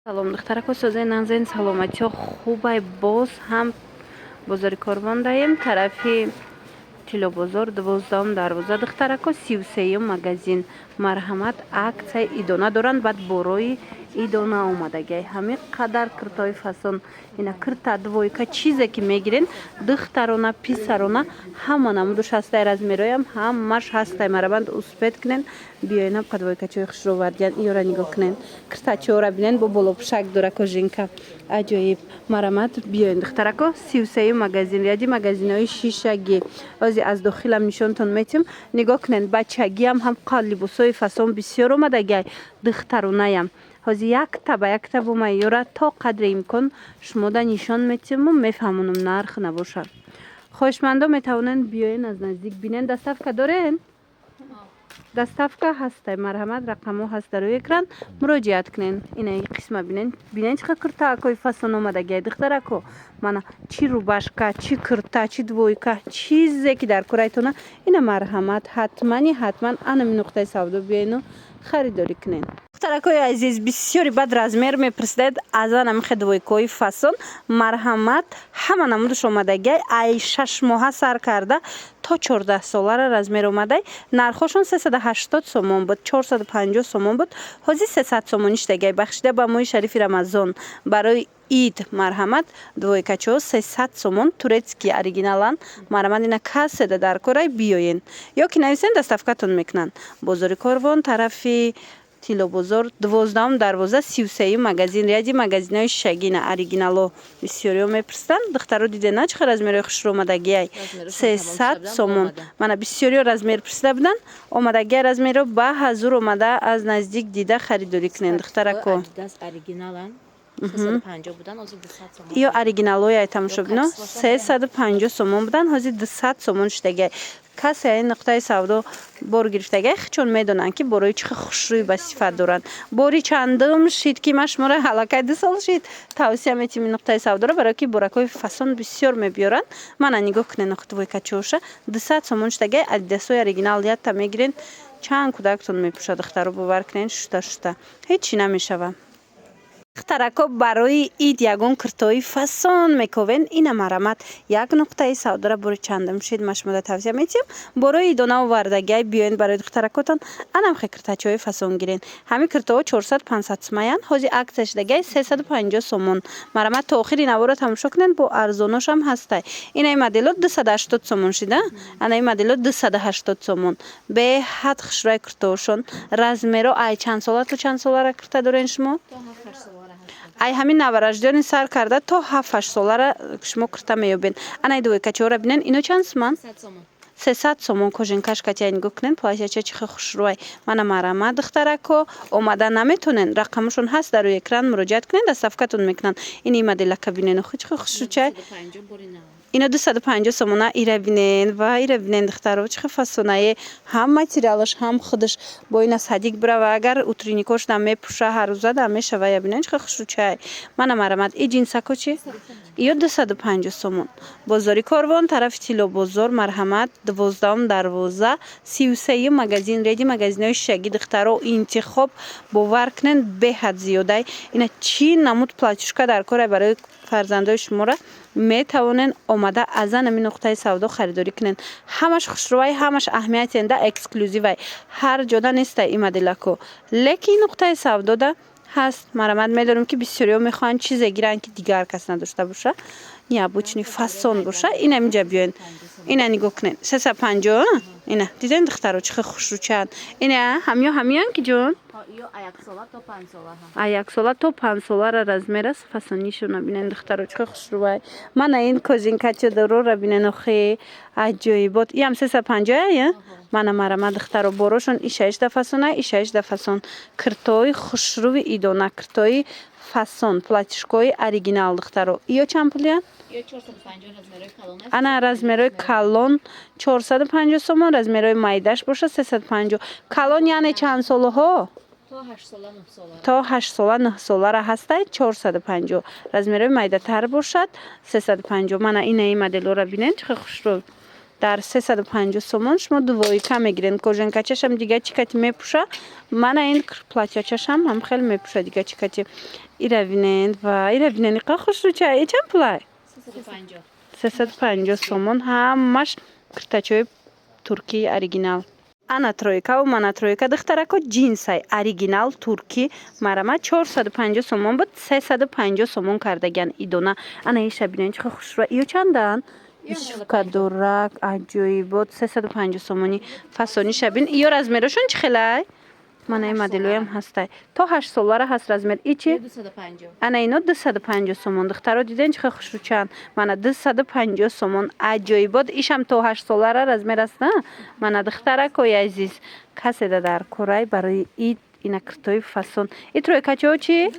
салом духтарако созаи нанзаин саломатиҳо хубай боз ҳам бозори Корвон даем тарафи Тилобозор 12 дарвоза духтарако 33 магазин марҳамат аксияи идона доранд баъд борои идона омадагай ҳами қадар киртои фасон ина кирта двойка чизе ки мегирен духтарона писарона ҳама намудуш ҳастай размероям ҳамаш ҳастай марабанд успед кинен биёена падвойкачои хушровардиян иёра нигоҳ кинен киртачиора бинен бо болопушак дора кожинка аҷоиб марамат биёен духтарако 33 магазин ряди магазинои шишагӣ ози аз дохилам нишонтон метим нигоҳ кинен бачагиам ҳам қал либосои фасон бисёр омадагай духтаронаям ҳози якта ба якта бо майёра то қадри имкон шумода нишон метиму мефаҳмонум нарх набошад хоҳишмандо метавонанд биёен аз наздик бинен доставка дорен доставка ҳастай марҳамат рақамо ҳаст дар рӯи экран муроҷиат кинен инаи қисма бинен чӣ қадр киртаакои фасон омадагиай духтарако мана чӣ рубашка чӣ кирта чӣ двойка чизе ки дар корайтона ина марҳамат ҳатман анами нуқтаи савдо биёену харидорӣ кинен духтаракои азиз бисёри бад размер мепурсидед аз анамихе двойкаҳои фасон марҳамат ҳама намудуш омадагиай ай 6 моҳа сар карда то 14 солара размер омадай нархошон 380 сомон буд 450 сомон буд ҳозир 300 сомоништагай бахшида ба моҳи шарифи рамазон барои ид марҳамат двойкачо 300 сомон турецки оригиналан марҳамат ина касседа дар корай биёен ё ки нависен доставкатон мекунанд бозори Корвон тарафи Тилобозор 12 дарвоза 33 магазин ряди магазинои шагина оригинало бисёриё мепурсанд духтаро дидена чӣ размерои хушро омадагиай 300 сомон мана бисёриё размер пурсида буданд омадагиай размеро ба ҳазур омада аз наздик дида харидорӣ кинен духтарако ё оригиналои айтамошобино 350 сомон буданд ҳозир 200 сомон шудагиай касе ин нуқтаи савдо бор гирифтагиай хичон медонанд ки борои чихи хушрӯй ба сифат доранд бори чандум шид ки ма шуморо ҳалакай 2 сол шид тавсия метим ин нуқтаи савдоро барое ки боракҳои фасон бисёр мебиёранд мана нигоҳ кунен двойкачоша 200 сомон шудагиай адидасои оригинал ятта мегирен чанд кӯдактон мепӯшад духтаро бовар кунен шута ҳечи намешава духтарако барои ид ягон киртои фасон мековен ина марҳамат як нуқтаи савдора бори чандум шид ма шумода тавсия метиҳам борои идона овардагиай биёен барои духтаракотон анамхе киртачиҳои фасон гирен ҳами киртаҳо 400-500 сомаянд ҳозир аксия шудагиай 350 сомон марҳамат то охири наворо тамошо кунед бо арзоношам ҳастай инаи модело 280 сомон шида анаи модело 280 сомон беҳад хушрӯи киртаҳошон размеро ай чанд сола то чанд солара кирта дорен шумо ай ҳамин навараждёни сар карда то 7-8 солара шумо кирта меёбен анаи двойкачиҳора бинен ино чанд соман 300 сомон кожинкаш катяй нигоҳ кунен платяча чихи хушрӯай мана марҳамат духтарако омада наметонен рақамошон ҳаст дар рӯи экран муроҷиат кунен доставкатон мекунанд ини моделака бинен чихи хушрӯчай ино 250 сомона ира бинен духтаро чихи фасонае ҳам материалаш ҳам худаш бо ина садик бирава агар утринникош дам мепӯша ҳаррӯза дам мешава я бинен чихи хушрӯчай мана марҳамат и ҷинсако чи ё 250 сомон бозори Корвон тарафи Тилобозор марҳамат 12 дарвоза 33 магазин реди магазинои шаги духтаро интихоб бовар кунен беҳад зиёдай ина чӣ намуд платюшка дар кора барои фарзандои шумора метавонен омада аз анами нуқтаи савдо харидорӣ кунен ҳамаш хушрӯай ҳамаш аҳамиятенда эксклюзивай ҳар ҷода нестай и моделако лекин нуқтаи савдода ҳаст марҳамат медонем ки бисёриё мехоҳанд чизе гиранд ки дигар кас надошта боша необычный фасон боша ина инҷа биёен ина нигоҳ кунен 350 ина диден духтаро чихи хушрӯчанд ина ҳамён ки ҷон яксола то 5 солара размер аст фасонишона бинен духтаро чихи хушрӯай мана ин кожинкачо дорора бинен охе аҷоибот иам 350 мана марҳамат духтаро борошон ишаишда фасонай ишаишда фасон киртои хушрӯи идона киртои фасон платишкои оригинал духтаро ё чанд пулиян ана размерои калон 450 сомон размерои майдаш боша 350 калон яъне чанд солаҳо то 8 сола 9 солара ҳастай 450 размерои майдатар бошад 350 мана инаи моделора бинен чихи хушрӯ در 350 سومون شما دویکا میگیرین. کوژنکاچش هم دیگه چیکاتی میپوشه. من این پلاتیاچش هم خیلی میپوشه دیگه چیکاتی. ایرا بینید و ایرا بینید که خوش رو چه چند پولای؟ 350 سومون همش کرتاچوی ترکی اوریجینال. انا ترویکا و مانا ترویکا دخترکو جینسای اوریجینال ترکی مرما 450 سومون بود 350 سومون کردگن ایدونا. انا ایش بینید چه خوش رو ایو چندن؟ کدورک عجیب بود 350 سومونی فاسونی شبین ایو رزمرشون چه خلای؟ من این مدلوی هم هسته تا 8 سالاره هست رزمر ایچی؟ 250 انا اینو 250 سومون دخترو دیدن چه خوش رو چند؟ من 250 سومون عجیب بود ایشم تا 8 سالاره رزمر است نه؟ من دخترکوی عزیز کسی در کره برای اید اینا کرتوی فاسون ای ترویکا چه چی؟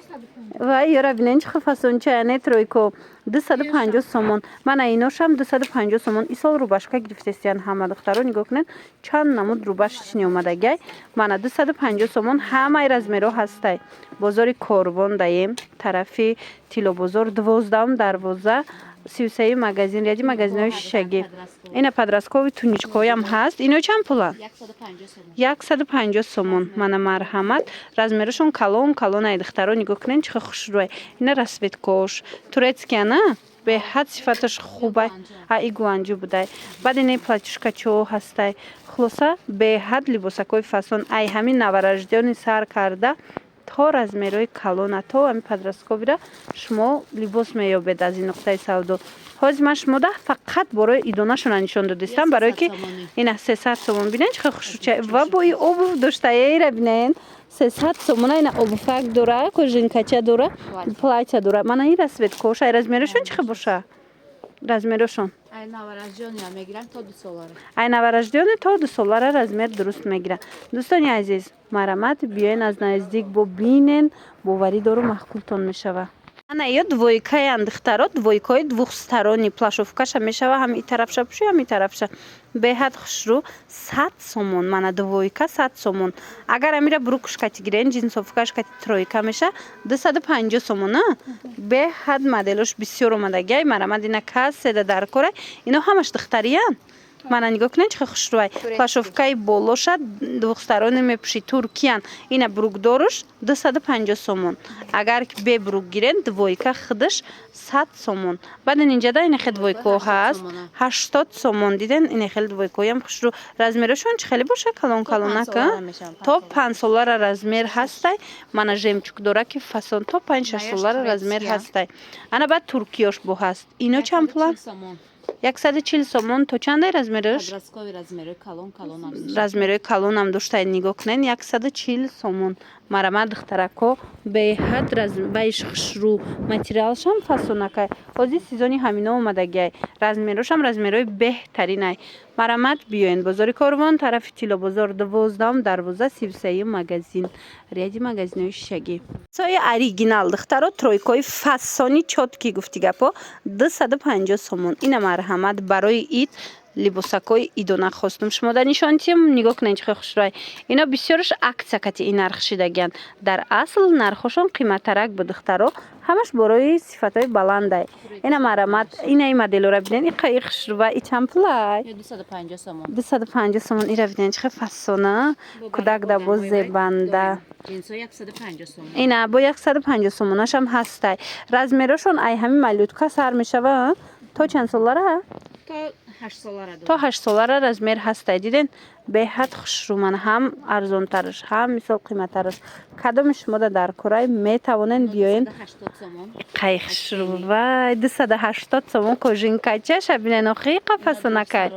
وای یارا بینین چه فاسون چه نه ترویکو 250 سومون من ایناشم 250 سومون ای سال رو باشکا گرفتستیان همه دخترو نگاه کنن چند نمود رو باش چنی اومده گای من 250 سومون همه رزمرو هسته بازار کوربون دایم طرفی تیلو بازار 12 33 مغازین ریادی مغازینای شگی اینا پادراسکوی تونیچکوی هم هست اینو چند پولن 150 سومون من مرحمت رزمرشون کالون ای دخترو نگاه کنین چه خوش روی اینا رسویت کوش تورецکی نه به حد صفاتش خوبه ای گوانجو بوده بعد این پلاتیشکا چو هسته خلاصه به حد لباسکوی فاسون ای همین نوارجدیانی سر کرده تا رزمروی کالون تا همین پادراسکوی را شما لباس میابید از این نقطه سودو حاج من شما ده فقط برای ایدوناشون نشون دادم برای که این 300 سومون ببینید چه خوشوچه و با این اوبو داشته ای را ببینید 300 سومون این اوبفک داره کوژنکاچه داره پلاتیا داره من این رسوت کوش ای رزمرشون چه باشه رزمرشون ای نوارجدیانی هم میگیرن تا 2 سالاره ای نوارجدیانی تا 2 سالاره رزمر درست میگیرن دوستان عزیز مرحمت بیاین از نزدیک ببینین باوری دارو محکولتون میشوه انا یا двойкаи андихтаро двойкаи двухсторонний плашовкаша мешава ҳам и тарафша пушу ҳам и тарафша беҳад хушрӯ 100 сомон мана двойка 100 сомон агар амира брукушкати гирен ҷинсовкашкати тройка меша 250 сомон а беҳад моделош бисёр омадагай марамад ина каседа дар кора ино ҳамаш духтариян мана нигоҳ кунед чӣ хушрӯай плашовкаи болоша двухсторонний мепуши туркиян ина брукдоруш 250 сомон агар бе брук гирен двойка худаш 100 сомон баъден инҷада ина хел двойко ҳаст 80 сомон диден ина хел двойкоям хушрӯ размерашон чӣ хеле боша калонка то 5 солара размер ҳастай мана жемчук дора ки фасон то 5-6 солара размер ҳастай ана баъд туркиёш бо ҳаст ино чанд пула 140 сомон то чандай размераш? Размерои калон ам доштай нигоҳ кунед 140 сомон. Марамад духтарако беҳад вайш хушрӯ материалшам фасонакай. Ҳозир сезони ҳамина омадагай. Размерашам размерои беҳтаринай. Марамад биёин бозори Корвон тарафи Тило бозор 12 дарвоза 33 магазин. Ряди магазинои шишагӣ. Сои оригинал духтаро тройкои фасони чотки гуфти гапо 250 сомон. Ина марҳамат барои ид либосакои идона хостум шумо дар нишонтиям нигоҳ кунед чӣ хушрӯй ино бисёраш аксиякати ин нарх шидагиянд дар асл нархошон қиматтарак бу духтаро ҳамаш борои сифатҳои баландай ина марҳамат ина ин моделора бинед ин қаи хушрӯва и чанд пулай 250 сомон ира бинед чӣ фасона кӯдак да бо зебанда ина бо 150 сомонашам ҳастай размерошон ай ҳамин малютка сар мешава то чанд солара то 8 солара размер ҳастай диден беҳад хушрӯ ман ҳам арзонтараш ҳам мисол қиматтараш кадоми шумо дар кораи метавонен биёен қай хушрӯ вай 280 сомон кожинкачаша бинен охи қафасонакай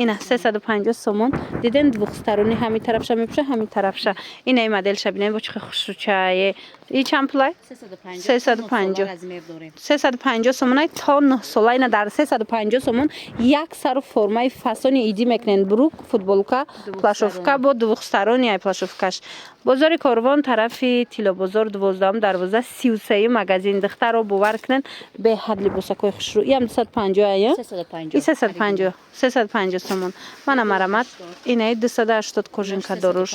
ина 350 сомон диден двухсторонни ҳами тарафша мепуша ҳами тарафша ина и моделша бинен бо чӣ хушрӯчае и чанд пулай 350 сомонай то 9 сола ина дар 350 сомон як сару формаи фасони идӣ мекунен брук футболка плашовка бо двухсторонни ай плашовкаш бозори Корвон тарафи Тило бозор 12 дарвоза 33 магазин духтаро бовар кунен беҳад либосакои хушрӯ иам 250 ая 350 сомон мана марамат инаи 280 кожинка доруш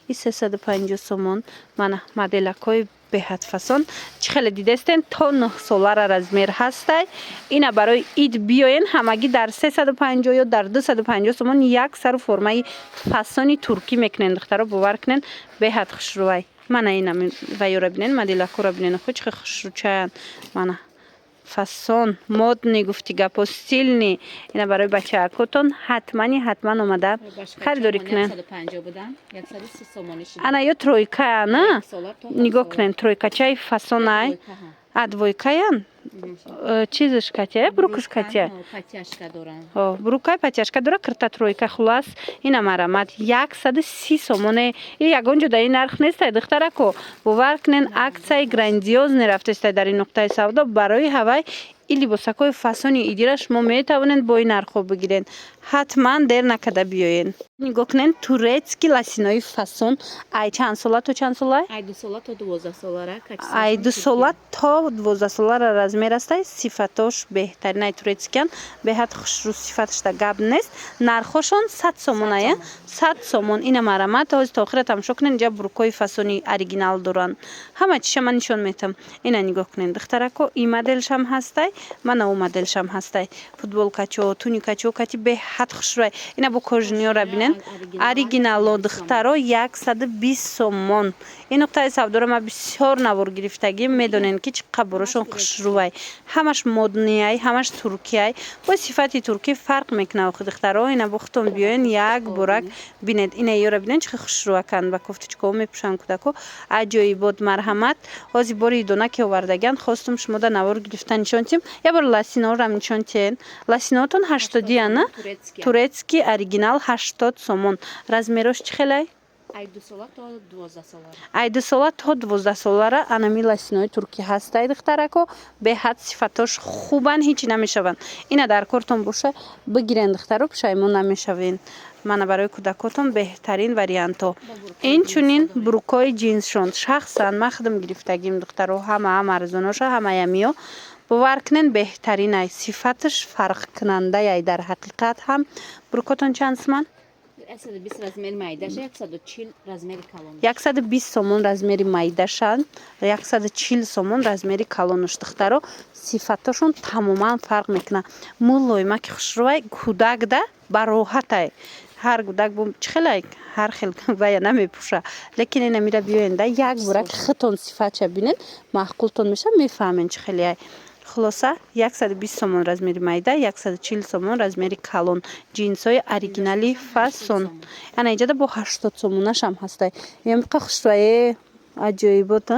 и 350 сомон мана моделакои беҳад фасон чихеле дидестен то 9 солара размер ҳастай. Ина барои ид биёен ҳамагӣ дар 350 ё дар 250 сомон як сару формаи фасони туркӣ мекунен. Духтаро бовар кунен беҳад хушрӯвай. Мана ина вайёра бинен, мадилакура бинен худ чихе хушрӯчаян. Мана фасон модни гуфти гапо стилни. Ина барои бачаакотон ҳатман омада харидорӣ кунен. 150 будам, 130 сомониш. Ана ё тройкая на? Нигоҳ кунен тройкачаи фасонай. А двойкаян? Чизиш катя, брукуш катя. Патяшка дорам. О, брукай патяшка дора, кирта тройка хулас. Ина марамат 130 сомоне. И ягон ҷода ин нарх нестай духтарако. Бовар кунен аксияи грандиозне рафтестай дар ин нуқтаи савдо барои ҳавай и либосакҳои фасони идира шумо метавонед бо ин нархҳо бигирен. Ҳатман дер накарда биёен. Нигоҳ кунен турецки ласинои фасон. Ай чанд сола то чанд сола? Ай 2 сола то 12 солара. Ай 2 сола то 12 солара размер астай. Сифатош беҳтарин ай турецкиян. Беҳад хушрӯ сифаташда гап нест. Нархошон 100 сомон ая. 100 сомон. Ина марамат ҳоз то охира тамошо кунен ҷа буркои фасони оригинал доран. Ҳама чиша ман нишон метам. Ина нигоҳ кунен духтарако и моделшам ҳастай. Мана у моделшам ҳастай. Футболкачо, туникачо кати беҳад хушрӯвай. Ина бо кожниёра бинен. Оригинало духтаро 120 сомон. Ин нуқтаи савдоро ма бисёр навор гирифтагим медонен ки чӣ қаборошон хушрӯвай. Ҳамаш моднияй, ҳамаш туркияй. Бо сифати туркӣ фарқ мекунад духтаро. Ина бо худтон биёен як борак бинед. Ина ёра бинен чӣ хушрӯвакан ба кофточкаҳо мепӯшанд кӯдако. Аҷоибот марҳамат. Ҳозир бори дона ки овардаган хостум шумода навор гирифта нишон тим. Я бор ласиноорам нишон тиен. Ласиноотон 80 ана. Турецки оригинал 80 сомон. Размерош чӣ хелай? Ай 2 сола то 12 солара. Ай 2 сола то 12 солара анами ласинои туркӣ ҳастай духтарако. Беҳад сифатош хубан, ҳичи намешаванд. Ина дар кортон боша бигирен духтаро, пушаймон намешавен. Мана барои кӯдакотон беҳтарин вариантҳо. Инчунин буркои ҷинсшон шахсан ма худам гирифтагим духтаро. Ҳама арзоноша, ҳама ямиё. Бовар кунен беҳтарин ай. Сифаташ фарқкунандаи ай дар ҳақиқат ҳам. Буркотон чанд сомон? 120 размери майдаша, 140 размери калон. 120 сомон размери майдашан, 140 сомон размери калонош духтаро. Сифаташон тамоман фарқ мекунад. Мулоима ки хушрӯвай кӯдакда ба роҳатай. Ҳар кӯдак бо чихелай ҳар хел вая намепӯша. Лекин ина мира биёенда як борак хитон сифатша бинед, маъқултон меша мефаҳмен чихелай. Хулоса 120 сомон размери майда, 140 сомон размери калон. Ҷинсои оригинали фасон. Ана иҷада бо 80 сомонашам ҳастай. Ямиқа хушрӯвае аҷоибот.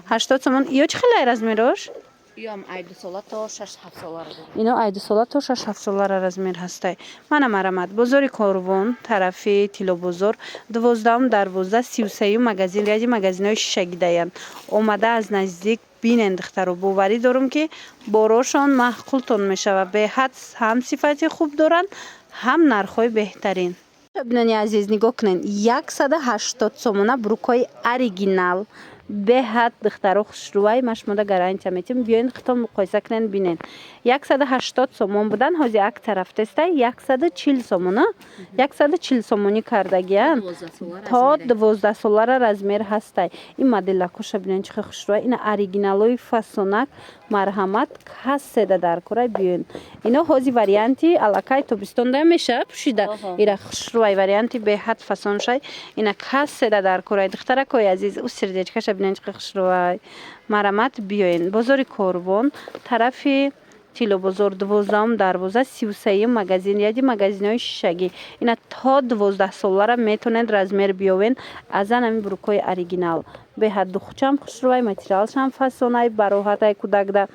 80 сомон. Ё чӣ хелай размерош? Ём ай 2 сола то 6-7 солара. Ино ай 2 сола то 6-7 солара размер ҳастай. Мана марамат бозори Корвон, тарафи Тилобозор, 12 дарвоза 33 магазин ряди магазинои шишагидаян. Омада аз наздик бинен духтаро. Боварӣ дорум ки борошон маъқултон мешава. Беҳад ҳам сифати хуб доранд, ҳам нархҳои беҳтарин. Бинани азиз нигоҳ кунен 180 сомона буркои оригинал. Беҳад духтаро хушрӯвай ма шумода гарантия метим. Биёен хитон муқоиса кунен бинен. 180 сомон будан ҳозир акция рафтестай 140 сомона. 140 сомонӣ кардагиян. То 12 солара размер ҳастай. Ин моделакоша бинен чихе хушрӯвай. Ина оригиналои фасонак марҳамат касседа дар кора биёен. Ино ҳозир варианти алакай тобистонда меша пӯшида. Ира хушрӯвай варианти беҳад фасоншай. Ина касседа дар кора духтаракои азиз у сердечкаша бинен чихе хушрӯвай. Марҳамат биёен. Бозори Корвон, тарафи Тилобозор, 12 дарвоза 33 магазин яди магазинои шишагӣ. Ина то 12 солара метонед размер биёвен аз анами буркои оригинал. Беҳад духчам хушрӯвай, материалшам фасонай, бароҳатай кӯдакда.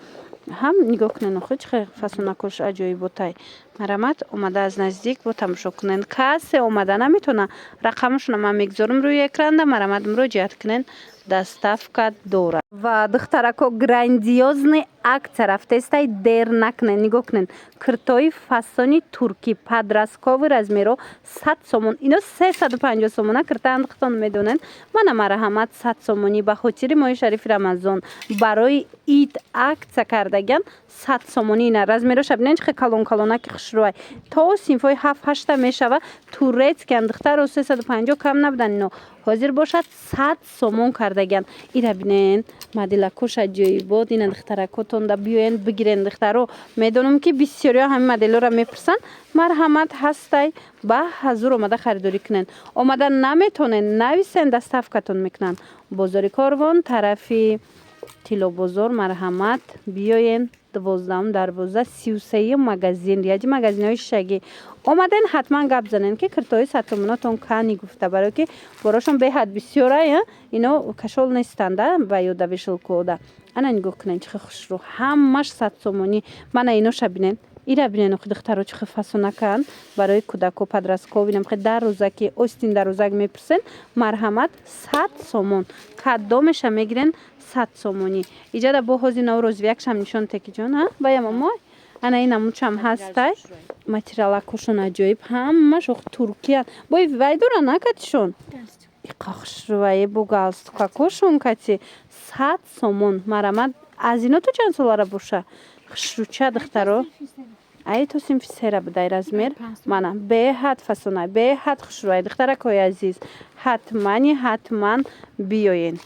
Ҳам нигоҳ кунен охир чихе фасонакош аҷоиботай. Марҳамат омада аз наздик бо тамошо кунен. Кассе омада наметона. Рақамашона ман мегузорам рӯи экранда. Марҳамат муроҷиат кунен. Доставка дорад. Ва духтарако грандиозни акция рафтестай дер накунен. Нигоҳ кунен. Киртои фасони туркӣ падрасткови размеро 100 сомон. Ино 350 сомона киртаанд хитон медонен. Мана марҳамат 100 сомонӣ ба хотири моҳи шарифи Рамазон барои ид акция кардаган 100 сомонӣ. Ина размероша бинен чихе калон-калонаки хушрӯвай. То синфҳои 7-8 мешава. Турецкиян духтаро 350 кам набудан. Ино ҳозир бошад 100 сомон кард кардаган. Ира бинен моделакош аҷоибот. Ина духтаракотонда биёен бигирен духтаро. Медонам ки бисёриҳо ҳамин моделҳоро мепурсанд. Марҳамат ҳастай ба ҳазур омада харидорӣ кунен. Омада наметонен нависен доставкатон мекунанд. Бозори Корвон тарафи Тилобозор марҳамат биёен 12-12-33 магазин яҷи магазинҳои шишагӣ омаден ҳатман гап занен ки киртои сатомонотон кани гуфта барое ки борошон беҳад бисёра ино кашол нестанда ба ёда вешилкода ана нигоҳ кунен чихи хушрӯ ҳамаш сатсомонӣ мана иноша бинен ира бинен охи духтаро чихи фасонакан барои кӯдако падрасков бинем хи дар рӯза ки остин дар рӯзак мепурсен марҳамат 100 сомон кадомеша мегирен 100 сомонӣ иҷада бо ҳози нав розвиякшам нишон текиҷон бая мамой ана ина мучам ҳастай материалакошон аҷоиб ҳамаш охи туркиян бои вай дора накатишон иқахшрувае бо галстукакошон кати 100 сомон марҳамат аз ино ту чанд солара боша хушруча духтаро ай то синфи сера будай размер мана беҳад фасонай беҳад хушрӯай духтаракои азиз ҳатман биёен